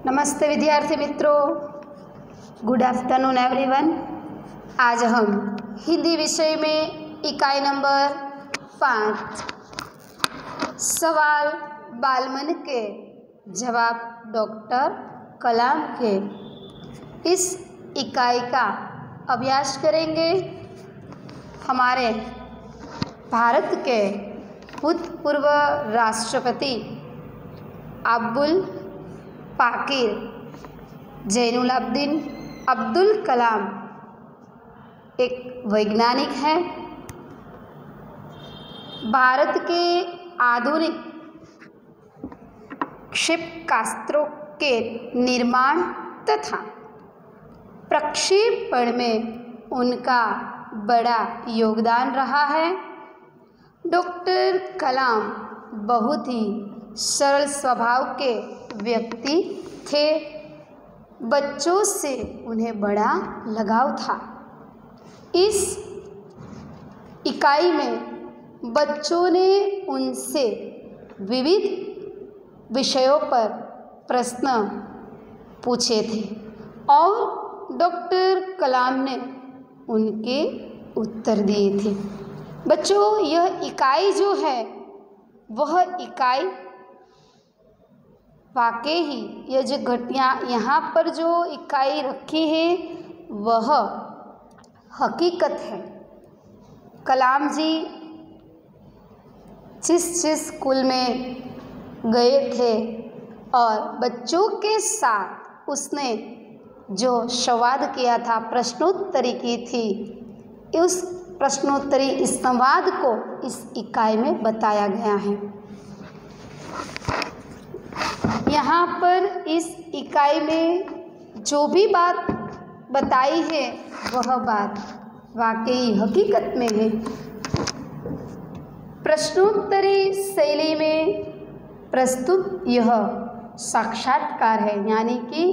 नमस्ते विद्यार्थी मित्रों, गुड आफ्टरनून एवरीवन। आज हम हिंदी विषय में इकाई नंबर 5 सवाल बालमन के जवाब डॉक्टर कलाम के इस इकाई का अभ्यास करेंगे। हमारे भारत के भूतपूर्व राष्ट्रपति अब्दुल पाकीर जैनुलाब्दीन अब्दुल कलाम एक वैज्ञानिक हैं। भारत के आधुनिक क्षेपणास्त्रों के निर्माण तथा प्रक्षेपण में उनका बड़ा योगदान रहा है। डॉक्टर कलाम बहुत ही सरल स्वभाव के व्यक्ति थे। बच्चों से उन्हें बड़ा लगाव था। इस इकाई में बच्चों ने उनसे विविध विषयों पर प्रश्न पूछे थे और डॉक्टर कलाम ने उनके उत्तर दिए थे। बच्चों, यह इकाई जो है वह इकाई वाकई ही यह जो घटना यहाँ पर जो इकाई रखी है वह हकीकत है। कलाम जी जिस स्कूल में गए थे और बच्चों के साथ उसने जो संवाद किया था, प्रश्नोत्तरी की थी, उस प्रश्नोत्तरी इस संवाद को इस इकाई में बताया गया है। यहाँ पर इस इकाई में जो भी बात बताई है वह बात वाकई हकीकत में है। प्रश्नोत्तरी शैली में प्रस्तुत यह साक्षात्कार है, यानी कि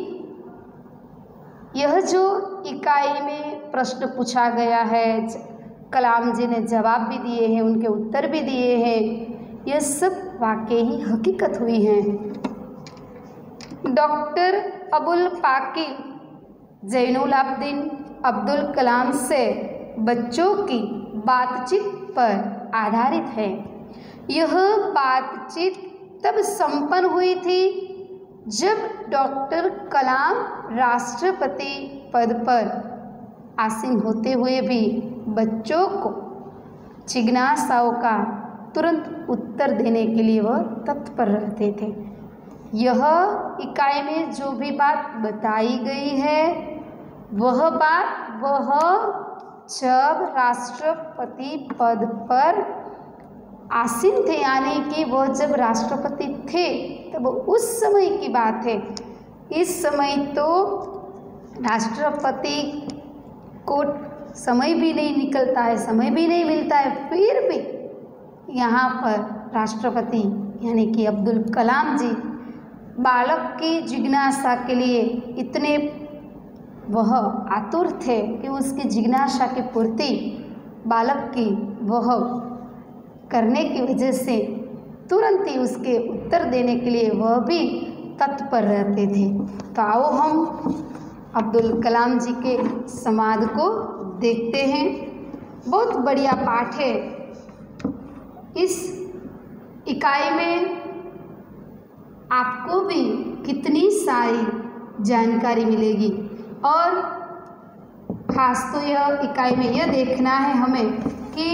यह जो इकाई में प्रश्न पूछा गया है, कलाम जी ने जवाब भी दिए हैं, उनके उत्तर भी दिए हैं, यह सब वाकई ही हकीकत हुई हैं। डॉक्टर अबुल पाकीर जैनुलाब्दीन अब्दुल कलाम से बच्चों की बातचीत पर आधारित है। यह बातचीत तब संपन्न हुई थी जब डॉक्टर कलाम राष्ट्रपति पद पर आसीन होते हुए भी बच्चों को जिज्ञासाओं का तुरंत उत्तर देने के लिए वह तत्पर रहते थे। यह इकाई में जो भी बात बताई गई है वह बात वह जब राष्ट्रपति पद पर आसीन थे, यानी कि वह जब राष्ट्रपति थे तब उस समय की बात है। इस समय तो राष्ट्रपति को समय भी नहीं निकलता है, समय भी नहीं मिलता है, फिर भी यहाँ पर राष्ट्रपति यानी कि अब्दुल कलाम जी बालक की जिज्ञासा के लिए इतने वह आतुर थे कि उसकी जिज्ञासा की पूर्ति बालक की वह करने की वजह से तुरंत ही उसके उत्तर देने के लिए वह भी तत्पर रहते थे। तो आओ हम अब्दुल कलाम जी के संवाद को देखते हैं। बहुत बढ़िया पाठ है। इस इकाई में आपको भी कितनी सारी जानकारी मिलेगी और खास तो यह इकाई में यह देखना है हमें कि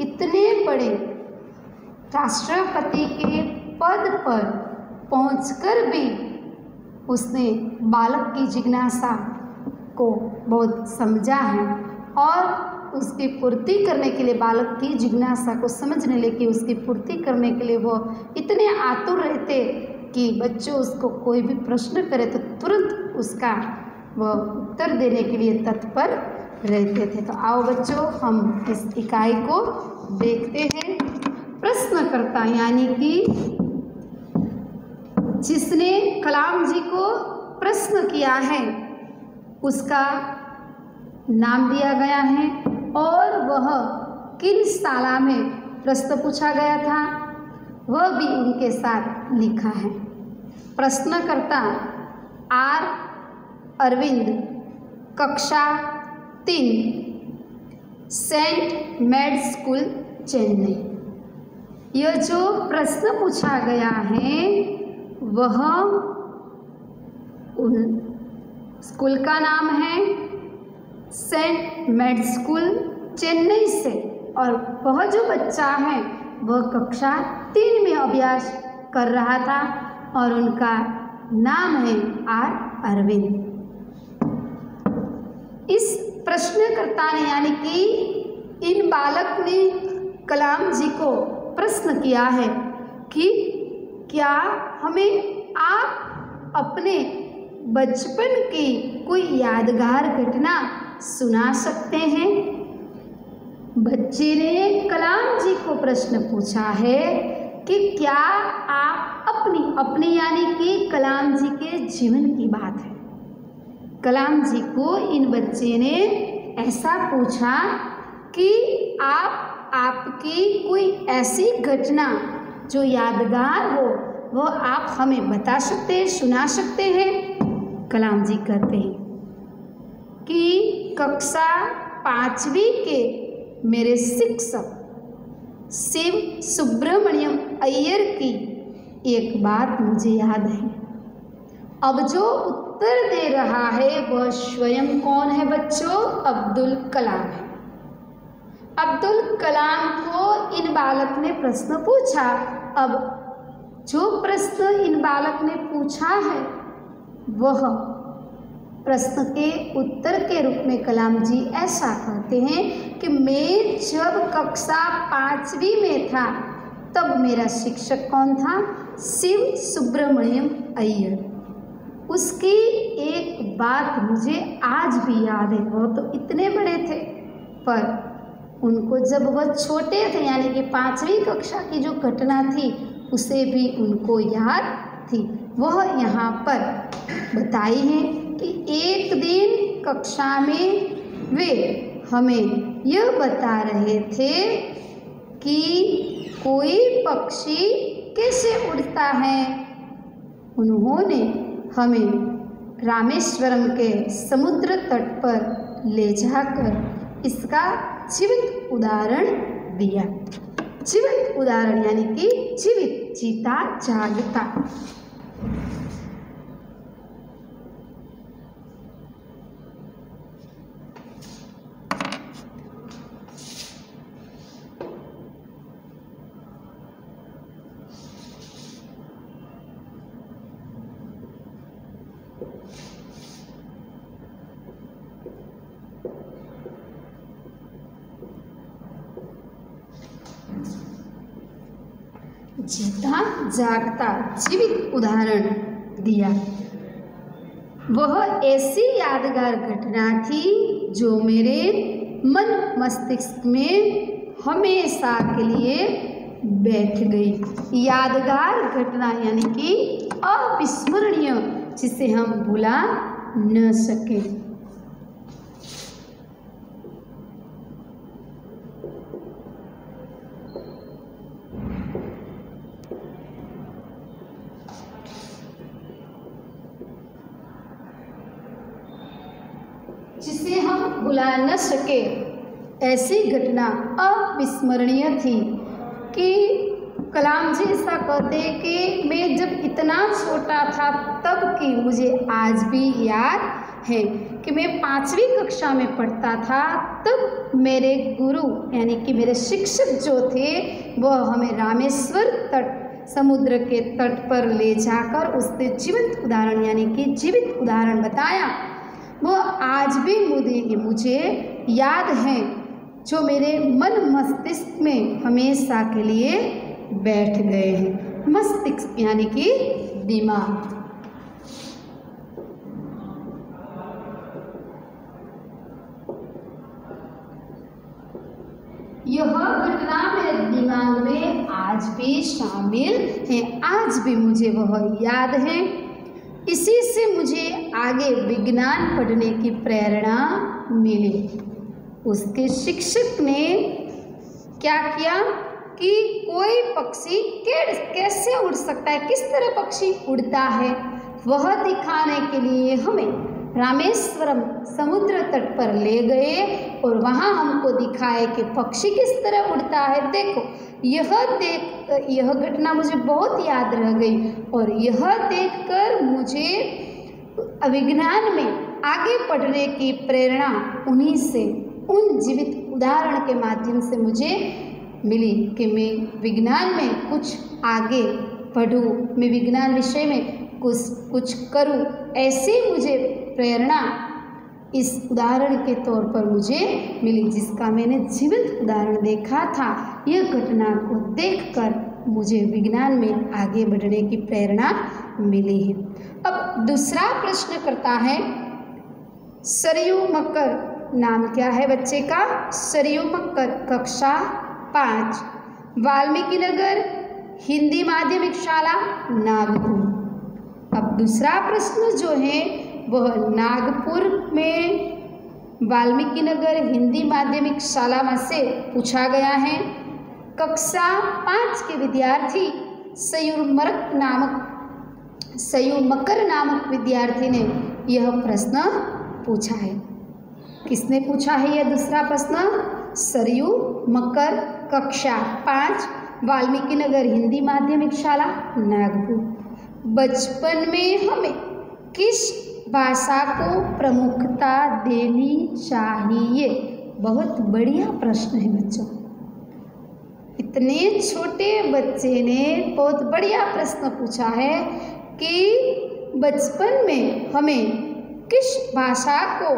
इतने बड़े राष्ट्रपति के पद पर पहुंचकर भी उसने बालक की जिज्ञासा को बहुत समझा है और उसकी पूर्ति करने के लिए, बालक की जिज्ञासा को समझने लेके उसकी पूर्ति करने के लिए वो इतने आतुर रहते कि बच्चों उसको कोई भी प्रश्न करे तो तुरंत उसका वह उत्तर देने के लिए तत्पर रहते थे। तो आओ बच्चों हम इस इकाई को देखते हैं। प्रश्नकर्ता यानी कि जिसने कलाम जी को प्रश्न किया है उसका नाम दिया गया है और वह किन साल में प्रश्न पूछा गया था वह भी उनके साथ लिखा है। प्रश्नकर्ता आर अरविंद, कक्षा 3, सेंट मेड स्कूल, चेन्नई। यह जो प्रश्न पूछा गया है वह स्कूल का नाम है सेंट मेड स्कूल, चेन्नई से, और वह जो बच्चा है वह कक्षा 3 में अभ्यास कर रहा था और उनका नाम है आर अरविंद। इस प्रश्नकर्ता ने यानी कि इन बालक ने कलाम जी को प्रश्न किया है कि क्या हमें आप अपने बचपन की कोई यादगार घटना सुना सकते हैं। बच्चे ने कलाम जी को प्रश्न पूछा है कि क्या आप अपनी यानी कि कलाम जी के जीवन की बात है। कलाम जी को इन बच्चे ने ऐसा पूछा कि आपकी कोई ऐसी घटना जो यादगार हो वह आप हमें बता सकते हैं, सुना सकते हैं। कलाम जी कहते हैं कि कक्षा 5वीं के मेरे शिक्षक शिव सुब्रमण्यम अय्यर की एक बात मुझे याद है। अब जो उत्तर दे रहा है वह स्वयं कौन है बच्चों? अब्दुल कलाम है। अब्दुल कलाम को इन बालक ने प्रश्न पूछा। अब जो प्रश्न इन बालक ने पूछा है वह प्रश्न के उत्तर के रूप में कलाम जी ऐसा कहते हैं कि मैं जब कक्षा 5वीं में था तब मेरा शिक्षक कौन था? शिव सुब्रमण्यम अय्यर। उसकी एक बात मुझे आज भी याद है। वो तो इतने बड़े थे पर उनको जब वह छोटे थे यानी कि 5वीं कक्षा की जो घटना थी उसे भी उनको याद थी। वह यहाँ पर बताई है कि एक दिन कक्षा में वे हमें यह बता रहे थे कि कोई पक्षी कैसे उड़ता है। उन्होंने हमें रामेश्वरम के समुद्र तट पर ले जाकर इसका जीवित उदाहरण दिया। जीवित उदाहरण यानी कि जीवित, जीता जागता। जीता जागता जीवित उदाहरण दिया। वह ऐसी यादगार घटना थी जो मेरे मन मस्तिष्क में हमेशा के लिए बैठ गई। यादगार घटना यानी कि अविस्मरणीय, जिसे हम भुला न सके। जिसे हम भुला न सके, ऐसी घटना अविस्मरणीय थी कि कलाम जी ऐसा कहते हैं कि मैं जब इतना छोटा था तब की मुझे आज भी याद है कि मैं 5वीं कक्षा में पढ़ता था। तब मेरे गुरु यानी कि मेरे शिक्षक जो थे वह हमें रामेश्वर तट, समुद्र के तट पर ले जाकर उससे जीवित उदाहरण यानी कि जीवित उदाहरण बताया। वो आज भी मुझे याद है, जो मेरे मन मस्तिष्क में हमेशा के लिए बैठ गए हैं। मस्तिष्क यानी कि दिमाग। यह घटना मेरे दिमाग में आज भी शामिल है। आज भी मुझे वह याद है। इसी से मुझे आगे विज्ञान पढ़ने की प्रेरणा मिली। उसके शिक्षक ने क्या किया कि कोई पक्षी कैसे उड़ सकता है, किस तरह पक्षी उड़ता है। वह दिखाने के लिए हमें रामेश्वरम समुद्र तट पर ले गए और वहाँ हमको दिखाए कि पक्षी किस तरह उड़ता है। देखो, यह घटना मुझे बहुत याद रह गई और यह देखकर मुझे विज्ञान में आगे पढ़ने की प्रेरणा उन्हीं से, उन जीवित उदाहरण के माध्यम से मुझे मिली कि मैं विज्ञान में कुछ आगे पढ़ूँ, मैं विज्ञान विषय में कुछ करूँ। ऐसी मुझे प्रेरणा इस उदाहरण के तौर पर मुझे मिली, जिसका मैंने जीवित उदाहरण देखा था। यह घटना को देखकर मुझे विज्ञान में आगे बढ़ने की प्रेरणा मिली है। अब दूसरा प्रश्न करता है, सरयू मकर नाम क्या है बच्चे का? सरयू मकर, कक्षा 5, वाल्मीकि नगर, हिंदी माध्यमिक शाला, नागपुर। अब दूसरा प्रश्न जो है वह नागपुर में वाल्मीकि नगर हिंदी माध्यमिक शाला में से पूछा गया है। कक्षा 5 के विद्यार्थी सयूमकर नामक विद्यार्थी ने यह प्रश्न पूछा है। किसने पूछा है यह दूसरा प्रश्न? सरयू मकर, कक्षा 5, वाल्मीकि नगर हिंदी माध्यमिक शाला, नागपुर। बचपन में हमें किस भाषा को प्रमुखता देनी चाहिए? बहुत बढ़िया प्रश्न है बच्चों। इतने छोटे बच्चे ने बहुत बढ़िया प्रश्न पूछा है कि बचपन में हमें किस भाषा को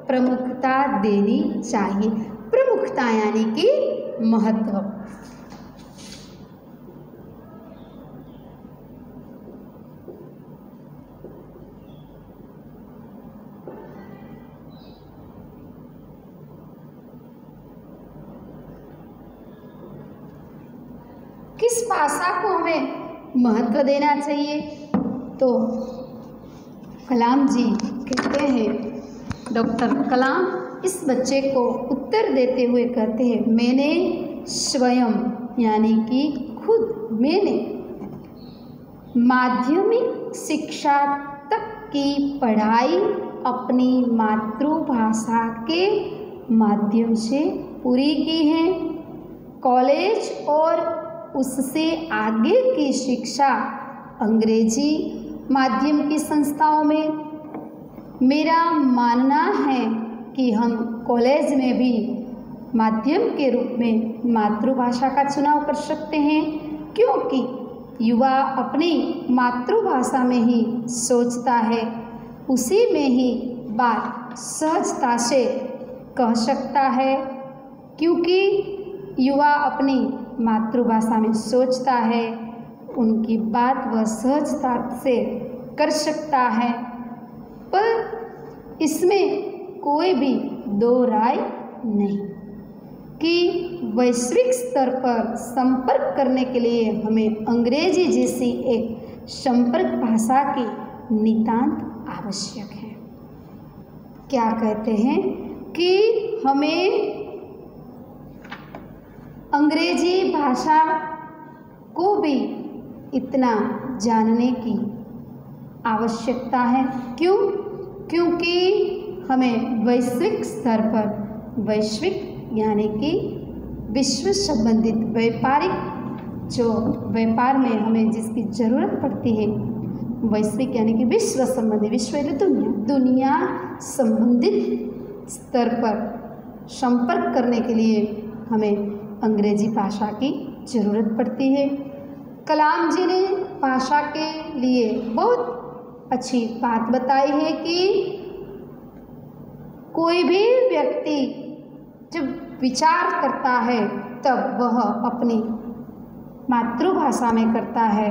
प्रमुखता देनी चाहिए। प्रमुखता यानी कि महत्व। किस भाषा को हमें महत्व देना चाहिए? तो कलाम जी कहते हैं, डॉक्टर कलाम इस बच्चे को उत्तर देते हुए कहते हैं, मैंने स्वयं यानी कि खुद मैंने माध्यमिक शिक्षा तक की पढ़ाई अपनी मातृभाषा के माध्यम से पूरी की है। कॉलेज और उससे आगे की शिक्षा अंग्रेजी माध्यम की संस्थाओं में। मेरा मानना है कि हम कॉलेज में भी माध्यम के रूप में मातृभाषा का चुनाव कर सकते हैं, क्योंकि युवा अपनी मातृभाषा में ही सोचता है, उसी में ही बात सहजता से कह सकता है। क्योंकि युवा अपनी मातृभाषा में सोचता है, उनकी बात वह सहजता से कर सकता है। पर इसमें कोई भी दो राय नहीं कि वैश्विक स्तर पर संपर्क करने के लिए हमें अंग्रेजी जैसी एक संपर्क भाषा की नितांत आवश्यक है। क्या कहते हैं कि हमें अंग्रेजी भाषा को भी इतना जानने की आवश्यकता है। क्यों? क्योंकि हमें वैश्विक स्तर पर, वैश्विक यानी कि विश्व संबंधित व्यापारिक, जो व्यापार में हमें जिसकी ज़रूरत पड़ती है, वैश्विक यानी कि विश्व संबंधी, विश्व यानी दुनिया संबंधित स्तर पर संपर्क करने के लिए हमें अंग्रेजी भाषा की ज़रूरत पड़ती है। कलाम जी ने भाषा के लिए बहुत अच्छी बात बताई है कि कोई भी व्यक्ति जब विचार करता है तब वह अपनी मातृभाषा में करता है।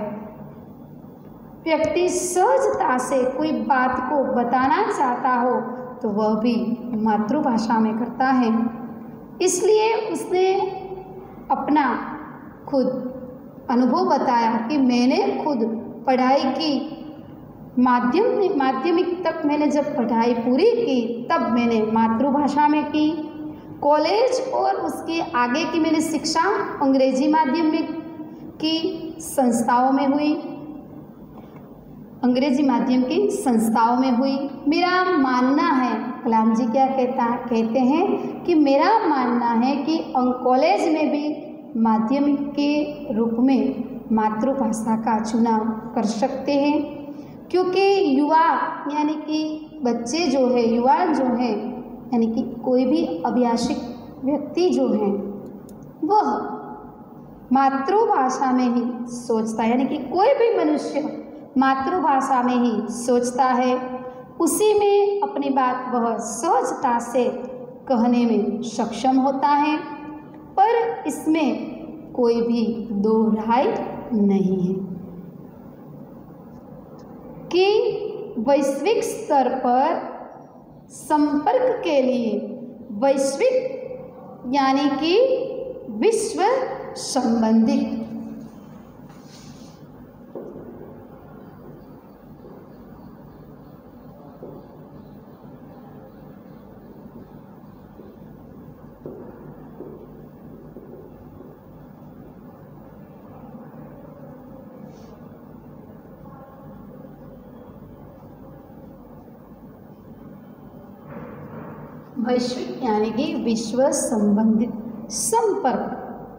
व्यक्ति सहजता से कोई बात को बताना चाहता हो तो वह भी मातृभाषा में करता है। इसलिए उसने अपना खुद अनुभव बताया कि मैंने खुद पढ़ाई की, माध्यमिक तक मैंने जब पढ़ाई पूरी की तब मैंने मातृभाषा में की। कॉलेज और उसके आगे की मैंने शिक्षा अंग्रेजी माध्यम में की, संस्थाओं में हुई। अंग्रेजी माध्यम की संस्थाओं में हुई। मेरा मानना है, कलाम जी क्या कहते हैं कि मेरा मानना है कि कॉलेज में भी माध्यमिक के रूप में मातृभाषा का चुनाव कर सकते हैं, क्योंकि युवा यानी कि बच्चे जो है, युवा जो है, यानी कि कोई भी अभ्यासिक व्यक्ति जो है वह मातृभाषा में ही सोचता है, यानी कि कोई भी मनुष्य मातृभाषा में ही सोचता है, उसी में अपनी बात वह सहजता से कहने में सक्षम होता है। पर इसमें कोई भी दो राय नहीं है कि वैश्विक स्तर पर संपर्क के लिए, वैश्विक यानी कि विश्व संबंधित वैश्विक यानी कि विश्व संबंधित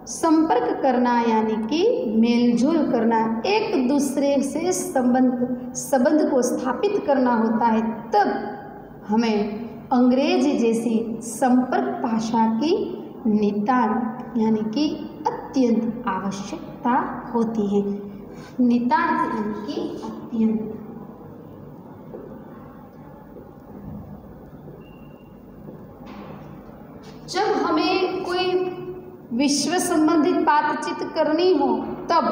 संपर्क करना यानी कि मेलजोल करना, एक दूसरे से संबंध को स्थापित करना होता है, तब हमें अंग्रेजी जैसी संपर्क भाषा की नितांत यानी कि अत्यंत आवश्यकता होती है। नितांत यानी कि अत्यंत। जब हमें कोई विश्व संबंधित बातचीत करनी हो तब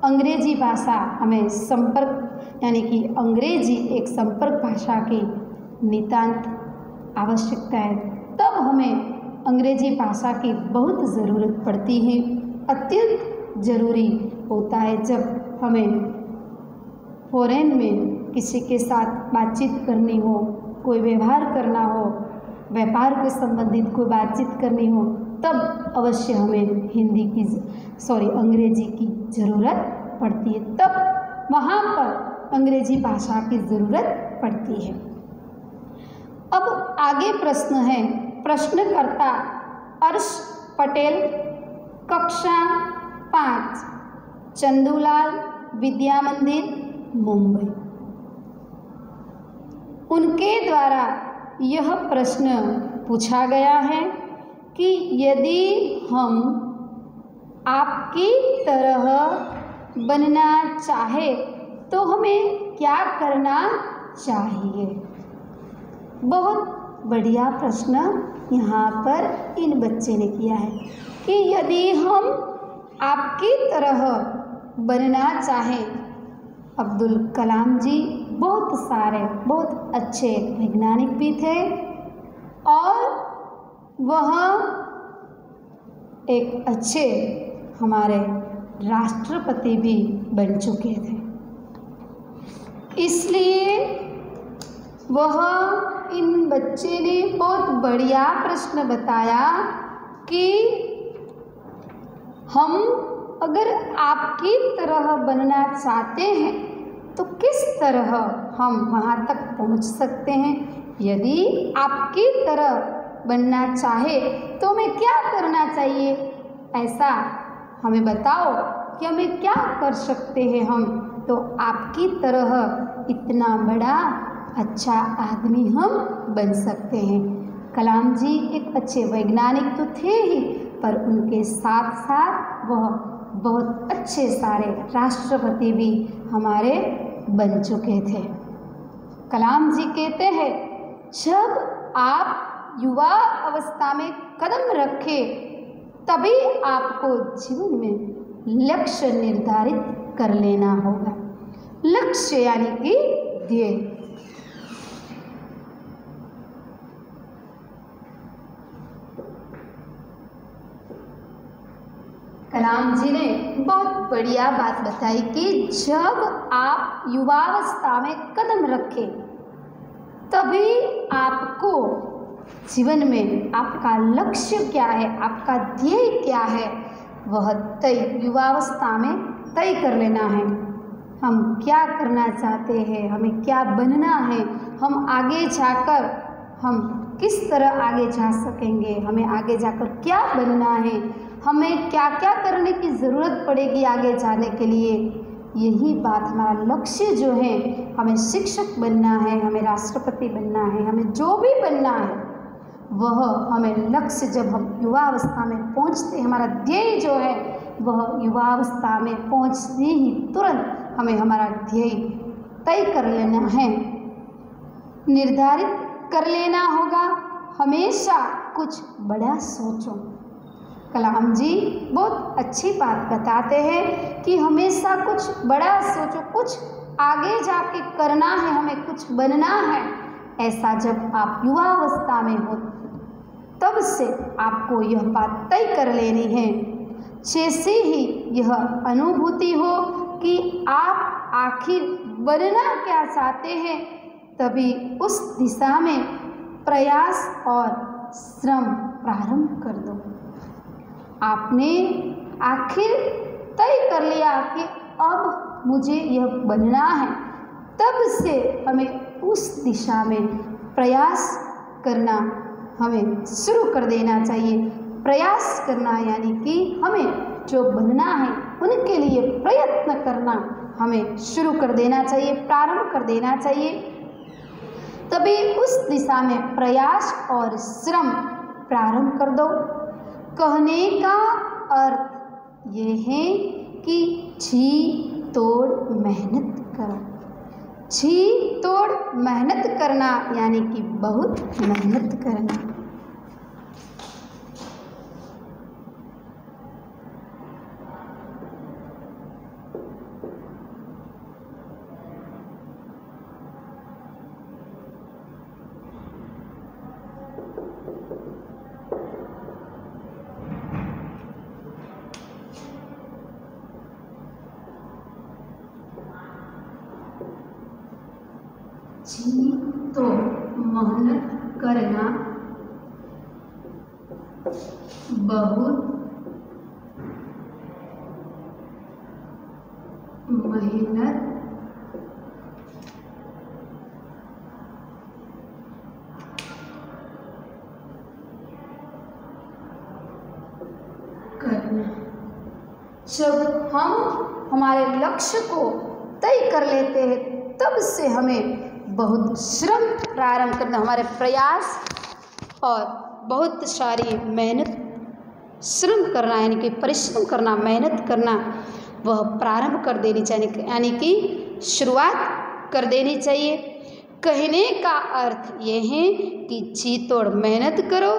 अंग्रेजी भाषा हमें संपर्क यानी कि अंग्रेजी एक संपर्क भाषा की नितांत आवश्यकता है, तब हमें अंग्रेजी भाषा की बहुत ज़रूरत पड़ती है। अत्यंत ज़रूरी होता है जब हमें फॉरेन में किसी के साथ बातचीत करनी हो, कोई व्यवहार करना हो, व्यापार के संबंधित कोई बातचीत करनी हो, तब अवश्य हमें अंग्रेजी की ज़रूरत पड़ती है, तब वहाँ पर अंग्रेजी भाषा की ज़रूरत पड़ती है। अब आगे प्रश्न है, प्रश्नकर्ता अर्श पटेल, कक्षा 5, चंदूलाल विद्या मंदिर, मुंबई। उनके द्वारा यह प्रश्न पूछा गया है कि यदि हम आपकी तरह बनना चाहे तो हमें क्या करना चाहिए। बहुत बढ़िया प्रश्न यहाँ पर इन बच्चे ने किया है कि यदि हम आपकी तरह बनना चाहें। अब्दुल कलाम जी बहुत अच्छे वैज्ञानिक भी थे और वह एक अच्छे हमारे राष्ट्रपति भी बन चुके थे, इसलिए वह इन बच्चे ने बहुत बढ़िया प्रश्न बताया कि हम अगर आपकी तरह बनना चाहते हैं तो किस तरह हम वहाँ तक पहुँच सकते हैं। यदि आपकी तरह बनना चाहे तो हमें क्या करना चाहिए, ऐसा हमें बताओ कि हमें क्या कर सकते हैं हम, तो आपकी तरह इतना बड़ा अच्छा आदमी हम बन सकते हैं। कलाम जी एक अच्छे वैज्ञानिक तो थे ही, पर उनके साथ साथ वह बहुत अच्छे सारे राष्ट्रपति भी हमारे बन चुके थे। कलाम जी कहते हैं, जब आप युवा अवस्था में कदम रखें तभी आपको जीवन में लक्ष्य निर्धारित कर लेना होगा। लक्ष्य यानी कि ध्येय। कलाम जी ने बहुत बढ़िया बात बताई कि जब आप युवावस्था में कदम रखें तभी आपको जीवन में आपका लक्ष्य क्या है, आपका ध्येय क्या है, वह युवावस्था में तय कर लेना है। हम क्या करना चाहते हैं, हमें क्या बनना है, हम आगे जाकर हम किस तरह आगे जा सकेंगे, हमें आगे जाकर क्या बनना है, हमें क्या क्या करने की ज़रूरत पड़ेगी आगे जाने के लिए। यही बात हमारा लक्ष्य जो है, हमें शिक्षक बनना है, हमें राष्ट्रपति बनना है, हमें जो भी बनना है वह हमें लक्ष्य जब हम युवावस्था में पहुंचते, हमारा ध्येय जो है वह युवावस्था में पहुंचते ही तुरंत हमें हमारा ध्येय तय कर लेना है, निर्धारित कर लेना होगा। हमेशा कुछ बड़ा सोचो। कलाम जी बहुत अच्छी बात बताते हैं कि हमेशा कुछ बड़ा सोचो, कुछ आगे जाके करना है, हमें कुछ बनना है। ऐसा जब आप युवावस्था में हो तब से आपको यह बात तय कर लेनी है। जैसे ही यह अनुभूति हो कि आप आखिर बनना क्या चाहते हैं, तभी उस दिशा में प्रयास और श्रम प्रारंभ कर दो। आपने आखिर तय कर लिया कि अब मुझे यह बनना है, तब से हमें उस दिशा में प्रयास करना हमें शुरू कर देना चाहिए। प्रयास करना यानी कि हमें जो बनना है उनके लिए प्रयत्न करना हमें शुरू कर देना चाहिए, प्रारंभ कर देना चाहिए। तभी उस दिशा में प्रयास और श्रम प्रारंभ कर दो। कहने का अर्थ ये है कि जी तोड़ मेहनत करो। जी तोड़ मेहनत करना यानी कि बहुत मेहनत करना। जी तो मेहनत करना बहुत मेहनत करना। जब हम हमारे लक्ष्य को तय कर लेते हैं तब से हमें बहुत श्रम प्रारंभ करना, हमारे प्रयास और बहुत सारी मेहनत श्रम करना यानी कि परिश्रम करना, मेहनत करना वह प्रारंभ कर देनी चाहिए, यानी कि शुरुआत कर देनी चाहिए। कहने का अर्थ ये है कि जी तोड़ मेहनत करो।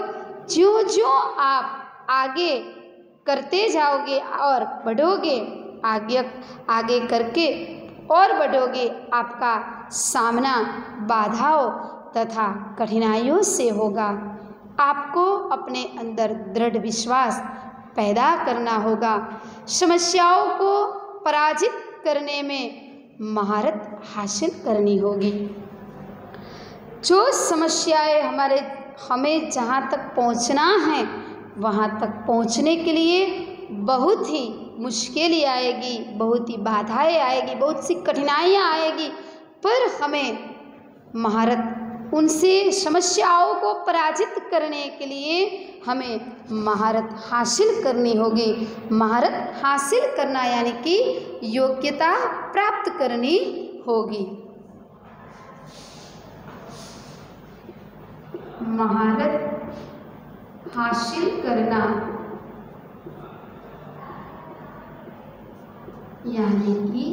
ज्यों ज्यों आप आगे करते जाओगे और बढ़ोगे, आगे करके और बढ़ोगे, आपका सामना बाधाओं तथा कठिनाइयों से होगा। आपको अपने अंदर दृढ़ विश्वास पैदा करना होगा। समस्याओं को पराजित करने में महारत हासिल करनी होगी। जो समस्याएं हमें जहाँ तक पहुँचना है वहाँ तक पहुँचने के लिए बहुत ही मुश्किलें आएगी, बहुत ही बाधाएं आएगी, बहुत सी कठिनाइयाँ आएगी, पर हमें महारत उनसे समस्याओं को पराजित करने के लिए हमें महारत हासिल करनी होगी। महारत हासिल करना यानी कि योग्यता प्राप्त करनी होगी। महारत हासिल करना यानी कि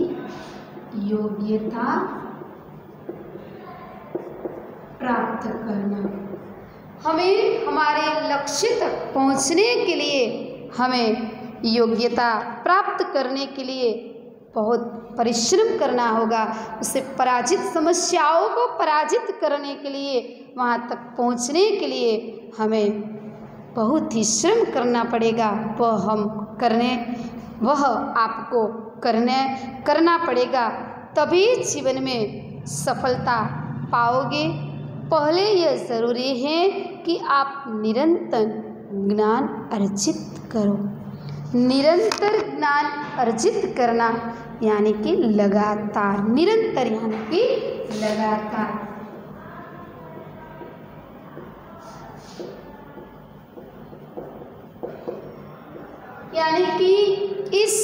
योग्यता प्राप्त करना। हमें हमारे लक्ष्य तक पहुंचने के लिए हमें योग्यता प्राप्त करने के लिए बहुत परिश्रम करना होगा। उसे पराजित समस्याओं को पराजित करने के लिए, वहाँ तक पहुँचने के लिए हमें बहुत ही श्रम करना पड़ेगा। वह आपको करना पड़ेगा, तभी जीवन में सफलता पाओगे। पहले यह ज़रूरी है कि आप निरंतर ज्ञान अर्जित करो। निरंतर ज्ञान अर्जित करना यानी कि लगातार, निरंतर यानी कि लगातार। यानी कि इस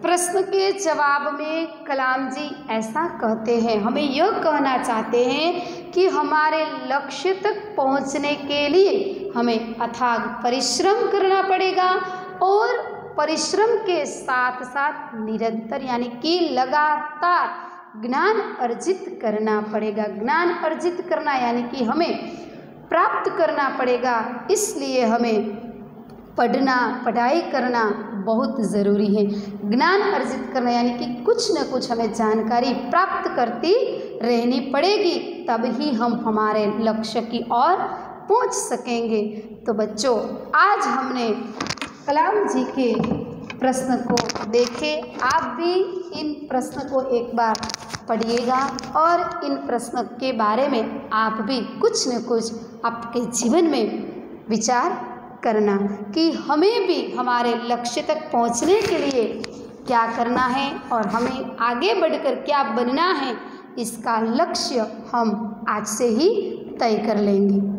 प्रश्न के जवाब में कलाम जी ऐसा कहते हैं, हमें यह कहना चाहते हैं कि हमारे लक्ष्य तक पहुंचने के लिए हमें अथाग परिश्रम करना पड़ेगा और परिश्रम के साथ साथ निरंतर यानी कि लगातार ज्ञान अर्जित करना पड़ेगा। ज्ञान अर्जित करना यानी कि हमें प्राप्त करना पड़ेगा, इसलिए हमें पढ़ना, पढ़ाई करना बहुत ज़रूरी है। ज्ञान अर्जित करना यानी कि कुछ न कुछ हमें जानकारी प्राप्त करती रहनी पड़ेगी, तभी हम हमारे लक्ष्य की ओर पहुंच सकेंगे। तो बच्चों, आज हमने कलाम जी के प्रश्न को देखे। आप भी इन प्रश्न को एक बार पढ़िएगा और इन प्रश्न के बारे में आप भी कुछ न कुछ आपके जीवन में विचार करना कि हमें भी हमारे लक्ष्य तक पहुंचने के लिए क्या करना है और हमें आगे बढ़कर क्या बनना है, इसका लक्ष्य हम आज से ही तय कर लेंगे।